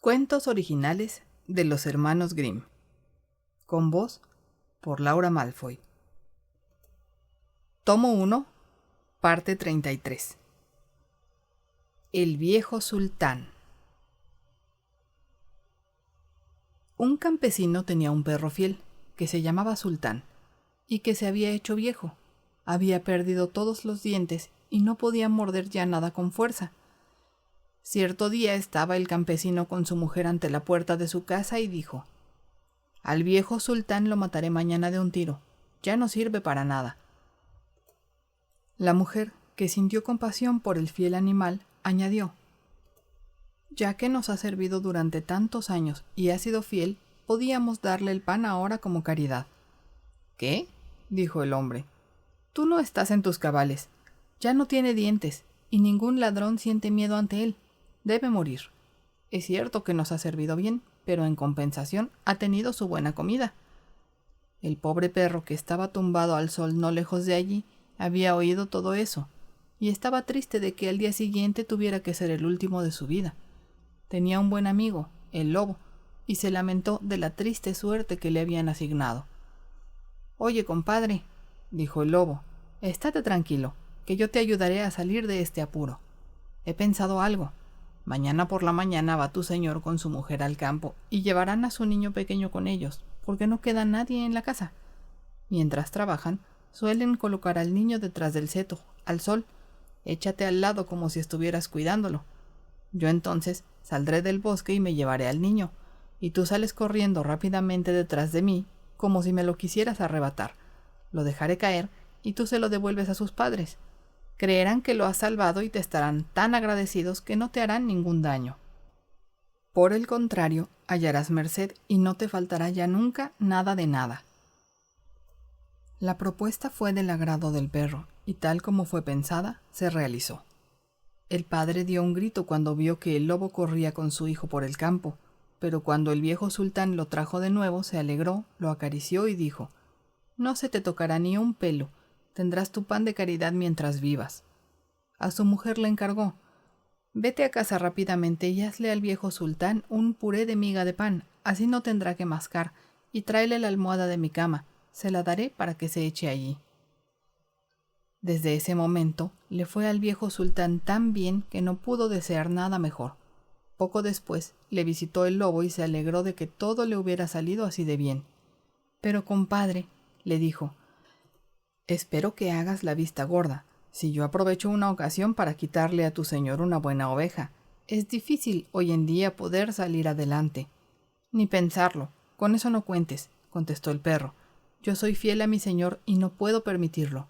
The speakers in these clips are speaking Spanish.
Cuentos originales de los hermanos Grimm. Con voz por Laura Malfoy. Tomo 1, parte 33. El viejo sultán. Un campesino tenía un perro fiel, que se llamaba Sultán, y que se había hecho viejo. Había perdido todos los dientes y no podía morder ya nada con fuerza. Cierto día estaba el campesino con su mujer ante la puerta de su casa y dijo: «Al viejo Sultán lo mataré mañana de un tiro. Ya no sirve para nada». La mujer, que sintió compasión por el fiel animal, añadió: «Ya que nos ha servido durante tantos años y ha sido fiel, podíamos darle el pan ahora como caridad». «¿Qué?», dijo el hombre. «Tú no estás en tus cabales. Ya no tiene dientes, y ningún ladrón siente miedo ante él. Debe morir. Es cierto que nos ha servido bien, pero en compensación ha tenido su buena comida». El pobre perro, que estaba tumbado al sol no lejos de allí, había oído todo eso, y estaba triste de que al día siguiente tuviera que ser el último de su vida. Tenía un buen amigo, el lobo, y se lamentó de la triste suerte que le habían asignado. «Oye, compadre», dijo el lobo, «estate tranquilo, que yo te ayudaré a salir de este apuro. He pensado algo. Mañana por la mañana va tu señor con su mujer al campo y llevarán a su niño pequeño con ellos, porque no queda nadie en la casa. Mientras trabajan, suelen colocar al niño detrás del seto, al sol. Échate al lado como si estuvieras cuidándolo. Yo entonces saldré del bosque y me llevaré al niño, y tú sales corriendo rápidamente detrás de mí, como si me lo quisieras arrebatar. Lo dejaré caer y tú se lo devuelves a sus padres. Creerán que lo has salvado y te estarán tan agradecidos que no te harán ningún daño. Por el contrario, hallarás merced y no te faltará ya nunca nada de nada». La propuesta fue del agrado del perro, y tal como fue pensada, se realizó. El padre dio un grito cuando vio que el lobo corría con su hijo por el campo, pero cuando el viejo sultán lo trajo de nuevo, se alegró, lo acarició y dijo: «No se te tocará ni un pelo. Tendrás tu pan de caridad mientras vivas». A su mujer le encargó: «Vete a casa rápidamente y hazle al viejo sultán un puré de miga de pan, así no tendrá que mascar, y tráele la almohada de mi cama, se la daré para que se eche allí». Desde ese momento le fue al viejo sultán tan bien que no pudo desear nada mejor. Poco después le visitó el lobo y se alegró de que todo le hubiera salido así de bien. «Pero, compadre», le dijo, «espero que hagas la vista gorda. Si yo aprovecho una ocasión para quitarle a tu señor una buena oveja, es difícil hoy en día poder salir adelante». «Ni pensarlo, con eso no cuentes», contestó el perro. «Yo soy fiel a mi señor y no puedo permitirlo».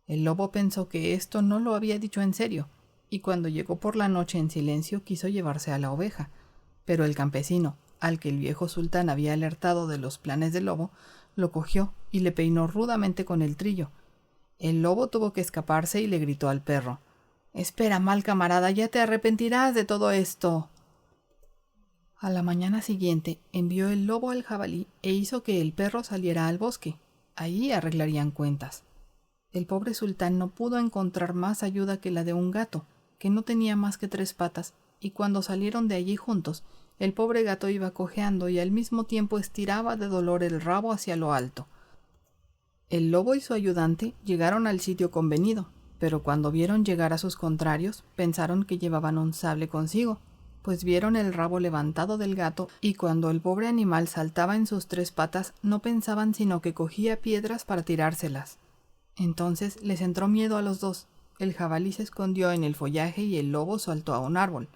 El lobo pensó que esto no lo había dicho en serio, y cuando llegó por la noche en silencio quiso llevarse a la oveja, pero el campesino, al que el viejo sultán había alertado de los planes del lobo, lo cogió y le peinó rudamente con el trillo. El lobo tuvo que escaparse y le gritó al perro: «Espera, mal camarada, ya te arrepentirás de todo esto». A la mañana siguiente envió el lobo al jabalí e hizo que el perro saliera al bosque. Allí arreglarían cuentas. El pobre sultán no pudo encontrar más ayuda que la de un gato, que no tenía más que 3 patas, y cuando salieron de allí juntos, el pobre gato iba cojeando y al mismo tiempo estiraba de dolor el rabo hacia lo alto. El lobo y su ayudante llegaron al sitio convenido, pero cuando vieron llegar a sus contrarios, pensaron que llevaban un sable consigo, pues vieron el rabo levantado del gato, y cuando el pobre animal saltaba en sus 3 patas, no pensaban sino que cogía piedras para tirárselas. Entonces les entró miedo a los dos. El jabalí se escondió en el follaje y el lobo saltó a un árbol.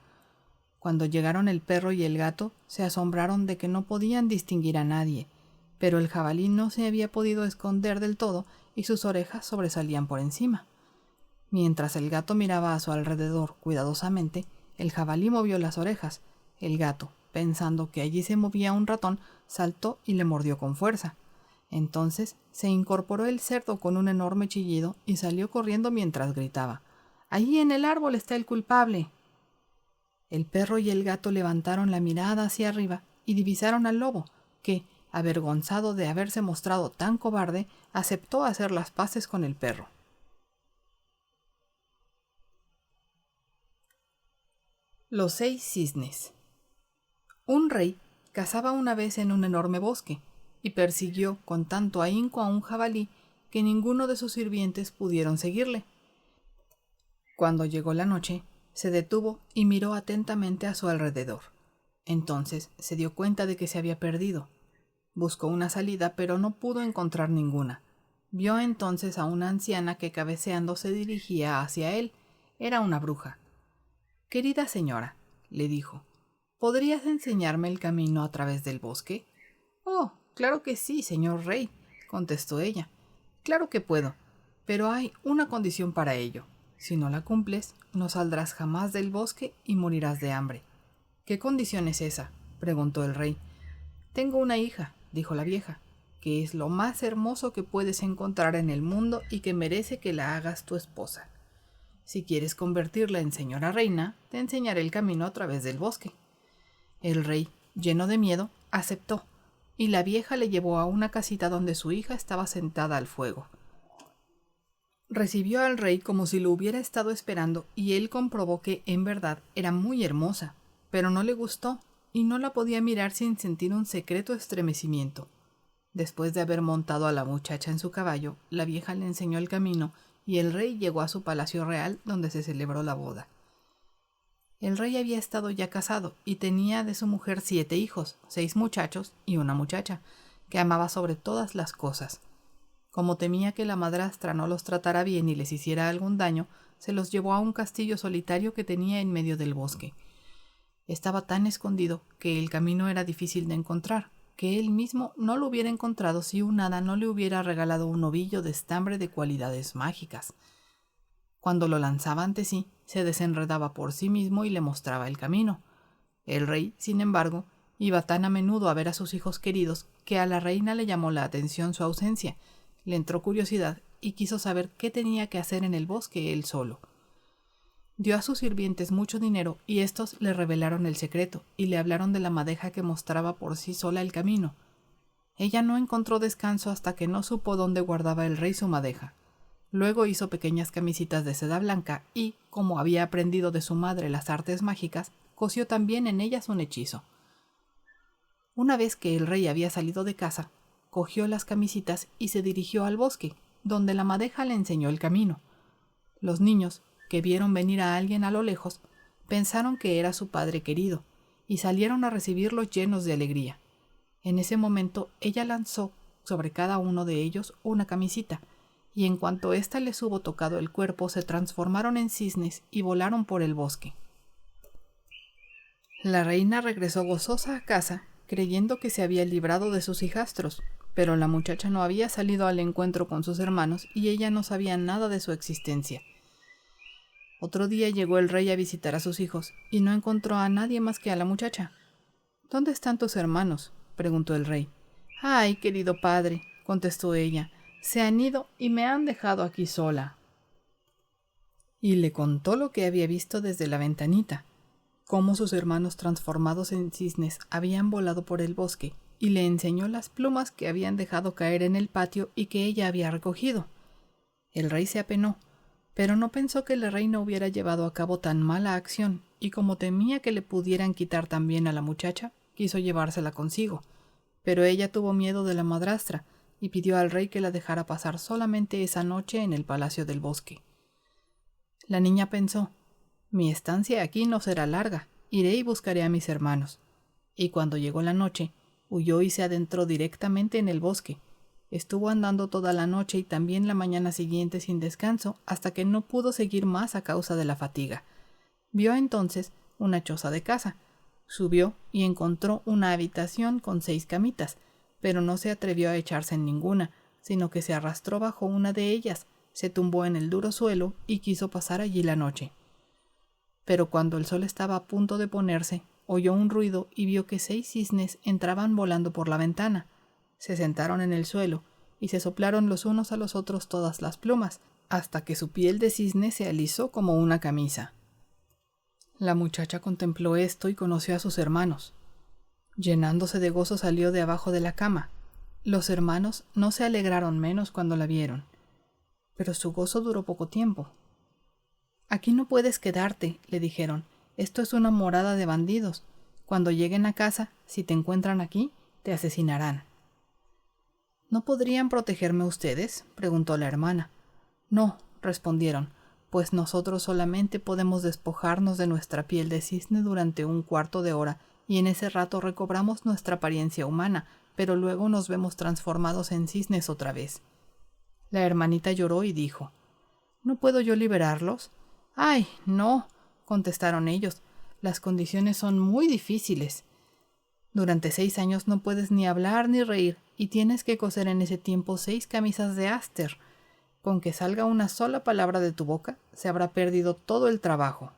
Cuando llegaron el perro y el gato, se asombraron de que no podían distinguir a nadie, pero el jabalí no se había podido esconder del todo y sus orejas sobresalían por encima. Mientras el gato miraba a su alrededor cuidadosamente, el jabalí movió las orejas. El gato, pensando que allí se movía un ratón, saltó y le mordió con fuerza. Entonces se incorporó el cerdo con un enorme chillido y salió corriendo mientras gritaba: «¡Allí en el árbol está el culpable!». El perro y el gato levantaron la mirada hacia arriba y divisaron al lobo, que, avergonzado de haberse mostrado tan cobarde, aceptó hacer las paces con el perro. Los 6 cisnes. Un rey cazaba una vez en un enorme bosque y persiguió con tanto ahínco a un jabalí que ninguno de sus sirvientes pudieron seguirle. Cuando llegó la noche, se detuvo y miró atentamente a su alrededor. Entonces se dio cuenta de que se había perdido. Buscó una salida, pero no pudo encontrar ninguna. Vio entonces a una anciana que cabeceando se dirigía hacia él. Era una bruja. «Querida señora», le dijo, «¿podrías enseñarme el camino a través del bosque?» «Oh, claro que sí, señor rey», contestó ella. «Claro que puedo, pero hay una condición para ello. Si no la cumples, no saldrás jamás del bosque y morirás de hambre». «¿Qué condición es esa?», preguntó el rey. «Tengo una hija», dijo la vieja, «que es lo más hermoso que puedes encontrar en el mundo y que merece que la hagas tu esposa. Si quieres convertirla en señora reina, te enseñaré el camino a través del bosque». El rey, lleno de miedo, aceptó, y la vieja le llevó a una casita donde su hija estaba sentada al fuego. Recibió al rey como si lo hubiera estado esperando, y él comprobó que, en verdad, era muy hermosa, pero no le gustó, y no la podía mirar sin sentir un secreto estremecimiento. Después de haber montado a la muchacha en su caballo, la vieja le enseñó el camino, y el rey llegó a su palacio real donde se celebró la boda. El rey había estado ya casado y tenía de su mujer 7 hijos, 6 muchachos y una muchacha, que amaba sobre todas las cosas. Como temía que la madrastra no los tratara bien y les hiciera algún daño, se los llevó a un castillo solitario que tenía en medio del bosque. Estaba tan escondido que el camino era difícil de encontrar, que él mismo no lo hubiera encontrado si un hada no le hubiera regalado un ovillo de estambre de cualidades mágicas. Cuando lo lanzaba ante sí, se desenredaba por sí mismo y le mostraba el camino. El rey, sin embargo, iba tan a menudo a ver a sus hijos queridos que a la reina le llamó la atención su ausencia, le entró curiosidad y quiso saber qué tenía que hacer en el bosque él solo. Dio a sus sirvientes mucho dinero y éstos le revelaron el secreto y le hablaron de la madeja que mostraba por sí sola el camino. Ella no encontró descanso hasta que no supo dónde guardaba el rey su madeja. Luego hizo pequeñas camisitas de seda blanca y, como había aprendido de su madre las artes mágicas, cosió también en ellas un hechizo. Una vez que el rey había salido de casa, cogió las camisitas y se dirigió al bosque, donde la madeja le enseñó el camino. Los niños, que vieron venir a alguien a lo lejos, pensaron que era su padre querido, y salieron a recibirlo llenos de alegría. En ese momento ella lanzó sobre cada uno de ellos una camisita, y en cuanto ésta les hubo tocado el cuerpo se transformaron en cisnes y volaron por el bosque. La reina regresó gozosa a casa, creyendo que se había librado de sus hijastros, pero la muchacha no había salido al encuentro con sus hermanos y ella no sabía nada de su existencia. Otro día llegó el rey a visitar a sus hijos y no encontró a nadie más que a la muchacha. «¿Dónde están tus hermanos?», preguntó el rey. «Ay, querido padre», contestó ella, «se han ido y me han dejado aquí sola». Y le contó lo que había visto desde la ventanita, cómo sus hermanos transformados en cisnes habían volado por el bosque, y le enseñó las plumas que habían dejado caer en el patio y que ella había recogido. El rey se apenó, pero no pensó que la reina hubiera llevado a cabo tan mala acción, y como temía que le pudieran quitar también a la muchacha, quiso llevársela consigo. Pero ella tuvo miedo de la madrastra, y pidió al rey que la dejara pasar solamente esa noche en el palacio del bosque. La niña pensó: «Mi estancia aquí no será larga, iré y buscaré a mis hermanos». Y cuando llegó la noche, huyó y se adentró directamente en el bosque. Estuvo andando toda la noche y también la mañana siguiente sin descanso, hasta que no pudo seguir más a causa de la fatiga. Vio entonces una choza de casa. Subió y encontró una habitación con 6 camitas, pero no se atrevió a echarse en ninguna, sino que se arrastró bajo una de ellas, se tumbó en el duro suelo y quiso pasar allí la noche. Pero cuando el sol estaba a punto de ponerse, oyó un ruido y vio que 6 cisnes entraban volando por la ventana. Se sentaron en el suelo y se soplaron los unos a los otros todas las plumas, hasta que su piel de cisne se alisó como una camisa. La muchacha contempló esto y conoció a sus hermanos. Llenándose de gozo salió de abajo de la cama. Los hermanos no se alegraron menos cuando la vieron. Pero su gozo duró poco tiempo. «Aquí no puedes quedarte», le dijeron. «Esto es una morada de bandidos. Cuando lleguen a casa, si te encuentran aquí, te asesinarán. ¿No podrían protegerme ustedes?, preguntó la hermana. No, respondieron, pues nosotros solamente podemos despojarnos de nuestra piel de cisne durante un cuarto de hora, y en ese rato recobramos nuestra apariencia humana, pero luego nos vemos transformados en cisnes otra vez. La hermanita lloró y dijo, ¿no puedo yo liberarlos? ¡Ay, no!, contestaron ellos, las condiciones son muy difíciles. Durante 6 años no puedes ni hablar ni reír, y tienes que coser en ese tiempo 6 camisas de Aster. Con que salga una sola palabra de tu boca, se habrá perdido todo el trabajo.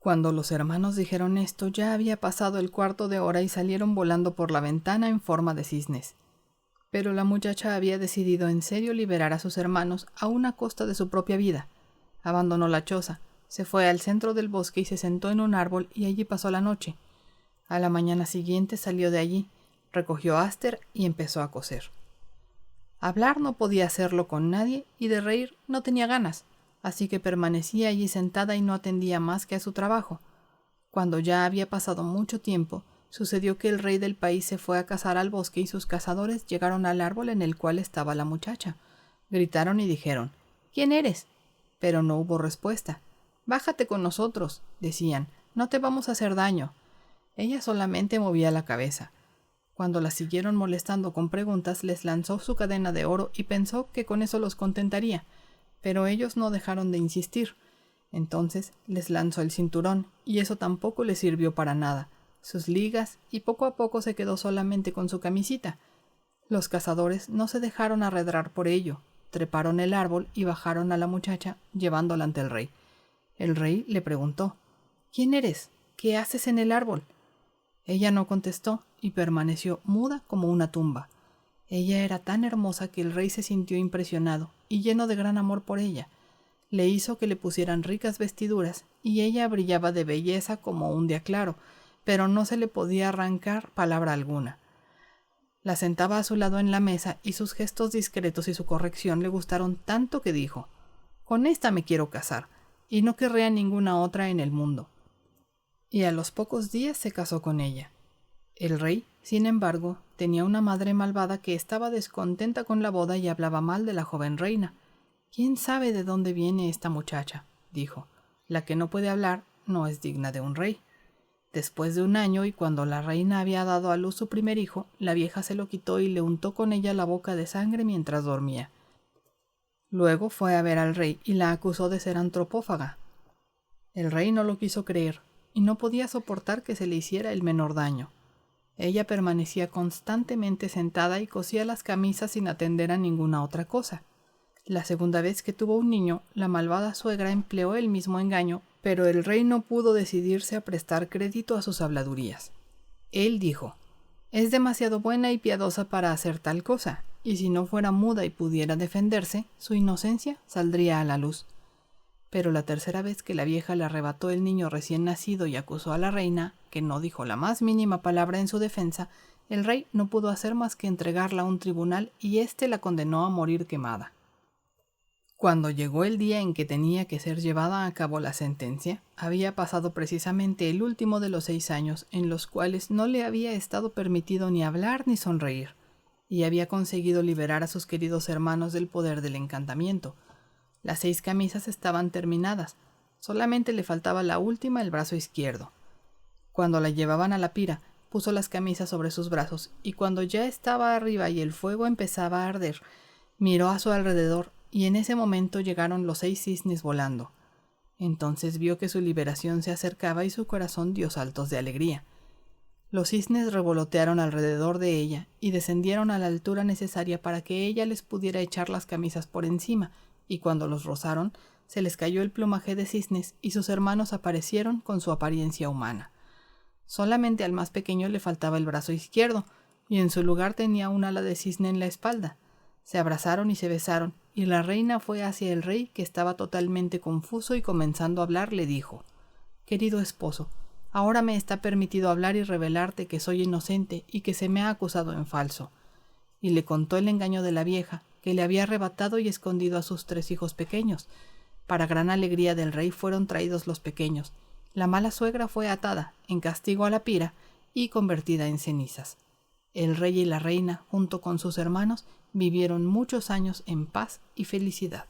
Cuando los hermanos dijeron esto, ya había pasado el cuarto de hora y salieron volando por la ventana en forma de cisnes. Pero la muchacha había decidido en serio liberar a sus hermanos a una costa de su propia vida. Abandonó la choza, se fue al centro del bosque y se sentó en un árbol y allí pasó la noche. A la mañana siguiente salió de allí, recogió Aster y empezó a coser. Hablar no podía hacerlo con nadie y de reír no tenía ganas, así que permanecía allí sentada y no atendía más que a su trabajo. Cuando ya había pasado mucho tiempo, sucedió que el rey del país se fue a cazar al bosque y sus cazadores llegaron al árbol en el cual estaba la muchacha. Gritaron y dijeron, ¿quién eres? Pero no hubo respuesta. Bájate con nosotros, decían, no te vamos a hacer daño. Ella solamente movía la cabeza. Cuando la siguieron molestando con preguntas, les lanzó su cadena de oro y pensó que con eso los contentaría, pero ellos no dejaron de insistir. Entonces les lanzó el cinturón, y eso tampoco le sirvió para nada, sus ligas, y poco a poco se quedó solamente con su camisita. Los cazadores no se dejaron arredrar por ello, treparon el árbol y bajaron a la muchacha, llevándola ante el rey. El rey le preguntó, ¿quién eres? ¿Qué haces en el árbol? Ella no contestó y permaneció muda como una tumba. Ella era tan hermosa que el rey se sintió impresionado y lleno de gran amor por ella. Le hizo que le pusieran ricas vestiduras y ella brillaba de belleza como un día claro, pero no se le podía arrancar palabra alguna. La sentaba a su lado en la mesa y sus gestos discretos y su corrección le gustaron tanto que dijo, «Con esta me quiero casar, y no querré a ninguna otra en el mundo». Y a los pocos días se casó con ella. El rey, sin embargo, tenía una madre malvada que estaba descontenta con la boda y hablaba mal de la joven reina. «¿Quién sabe de dónde viene esta muchacha?», dijo. «La que no puede hablar no es digna de un rey». Después de un año y cuando la reina había dado a luz su primer hijo, la vieja se lo quitó y le untó con ella la boca de sangre mientras dormía. Luego fue a ver al rey y la acusó de ser antropófaga. El rey no lo quiso creer y no podía soportar que se le hiciera el menor daño. Ella permanecía constantemente sentada y cosía las camisas sin atender a ninguna otra cosa. La segunda vez que tuvo un niño, la malvada suegra empleó el mismo engaño, pero el rey no pudo decidirse a prestar crédito a sus habladurías. Él dijo, «Es demasiado buena y piadosa para hacer tal cosa, y si no fuera muda y pudiera defenderse, su inocencia saldría a la luz». Pero la tercera vez que la vieja le arrebató el niño recién nacido y acusó a la reina, que no dijo la más mínima palabra en su defensa, el rey no pudo hacer más que entregarla a un tribunal y éste la condenó a morir quemada. Cuando llegó el día en que tenía que ser llevada a cabo la sentencia, había pasado precisamente el último de los 6 años en los cuales no le había estado permitido ni hablar ni sonreír, y había conseguido liberar a sus queridos hermanos del poder del encantamiento. Las 6 camisas estaban terminadas, solamente le faltaba la última, el brazo izquierdo. Cuando la llevaban a la pira, puso las camisas sobre sus brazos, y cuando ya estaba arriba y el fuego empezaba a arder, miró a su alrededor, y en ese momento llegaron los 6 cisnes volando. Entonces vio que su liberación se acercaba y su corazón dio saltos de alegría. Los cisnes revolotearon alrededor de ella y descendieron a la altura necesaria para que ella les pudiera echar las camisas por encima, y cuando los rozaron, se les cayó el plumaje de cisnes y sus hermanos aparecieron con su apariencia humana. Solamente al más pequeño le faltaba el brazo izquierdo, y en su lugar tenía un ala de cisne en la espalda. Se abrazaron y se besaron, y la reina fue hacia el rey, que estaba totalmente confuso, y comenzando a hablar le dijo, «Querido esposo, ahora me está permitido hablar y revelarte que soy inocente y que se me ha acusado en falso». Y le contó el engaño de la vieja, que le había arrebatado y escondido a sus 3 hijos pequeños. Para gran alegría del rey fueron traídos los pequeños. La mala suegra fue atada, en castigo a la pira, y convertida en cenizas. El rey y la reina, junto con sus hermanos, vivieron muchos años en paz y felicidad.